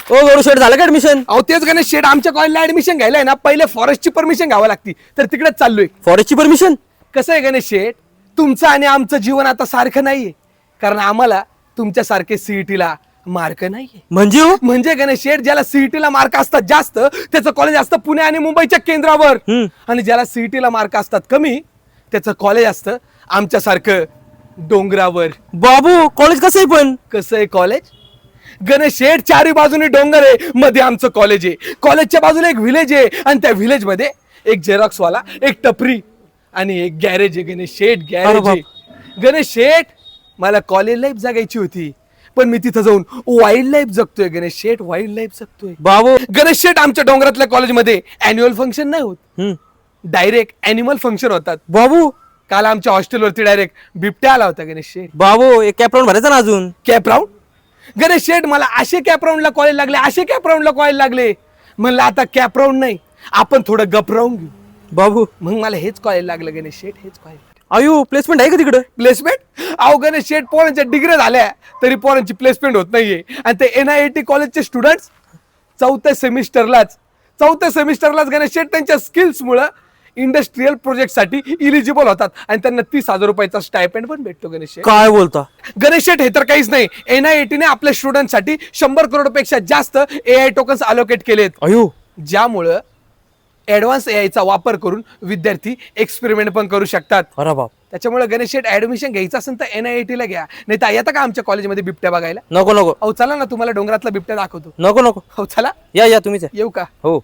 ओ गौरव शेठ झालं का ऍडमिशन? अहो तेच गणेश शेठ, आमच्या कॉलेजला ऍडमिशन घ्यायला आहे ना, पहिले फॉरेस्टची परमिशन घ्यावी लागती, तर तिकडेच चाललोय. फॉरेस्टची परमिशन? कसं आहे गणेश शेठ, तुमचं आणि आमचं जीवन आता सारखं नाहीये, कारण आम्हाला तुमच्यासारखे सीईटीला मार्क नाहीये. म्हणजे हो? म्हणजे गणेश शेठ, ज्याला सीईटीला मार्क असतात जास्त त्याचं कॉलेज असतं पुणे आणि मुंबईच्या केंद्रावर, आणि ज्याला सीईटीला मार्क असतात कमी त्याचं कॉलेज असतं आमच्यासारखं डोंगरावर. बाबू कॉलेज कसं आहे पण? कसं आहे कॉलेज गणेश शेठ, चारी बाजूने डोंगर आहे, मध्ये आमचं कॉलेज आहे. कॉलेजच्या बाजूला एक व्हिलेज आहे, आणि त्या व्हिलेज मध्ये एक झेरॉक्स वाला, एक टपरी आणि एक गॅरेज आहे. गणेश शेठ गॅरेज आहे. गणेश शेठ, मला कॉलेज लाईफ जगायची होती, पण मी तिथं जाऊन वाईल्ड लाईफ जगतोय. गणेश शेठ, वाईल्ड लाईफ जगतोय. बाबू गणेश शेठ, आमच्या डोंगरातल्या कॉलेजमध्ये अॅन्युअल फंक्शन नाही होत, डायरेक्ट अॅनिमल फंक्शन होतात. बाबू काल आमच्या हॉस्टेलवरती डायरेक्ट बिबट्या आला होता. गणेश शेठ, बाबू एक कॅप राऊंड भरायचा ना अजून. Cap round? गणेश शेठ, मला असे कॅप राऊंडला कॉलेज लागले, असे कॅप राऊंडला कॉलेज लागले. म्हणलं आता कॅप राऊंड नाही, आपण थोडं गप राऊंड घेऊ. बाबू मग मला हेच कॉलेज लागलं गणेश शेठ, हेच कॉलेज. आयु प्लेसमेंट आहे का तिकडे? प्लेसमेंट? अहो गणेश शेठ, पोरांच्या डिग्री झाल्या तरी पोरांची प्लेसमेंट होत नाहीये. आणि ते NIT कॉलेजचे स्टुडंट्स चौथ्या सेमिस्टरलाच गणेश शेठ त्यांच्या स्किल्स मुळे इंडस्ट्रियल प्रोजेक्ट साठी इलिजिबल होतात, आणि त्यांना 30,000 रुपयाचा स्टायपेंड पण भेटतो. गणेश शेठ, काय बोलता? गणेश शेठ, हे तर काहीच नाही. NIT ने आपल्या स्टुडंटसाठी 100 करोडपेक्षा जास्त AI टोकन्स अलोकेट केलेत, अयो ज्यामुळं ऍडव्हान्स AI चा वापर करून विद्यार्थी एक्सपेरिमेंट पण करू शकतात. अरे बाप. त्याच्यामुळे गणेश शेठ, ऍडमिशन घ्यायचं असेल तर NIT ला घ्या, नाही तर येता का आमच्या कॉलेजमध्ये बिबट्या बघायला? नको नको अहो चला ना, तुम्हाला डोंगरातला बिबट्या दाखवतो. नको नको. हो चला. या या तुम्हीच या. येऊ का? हो.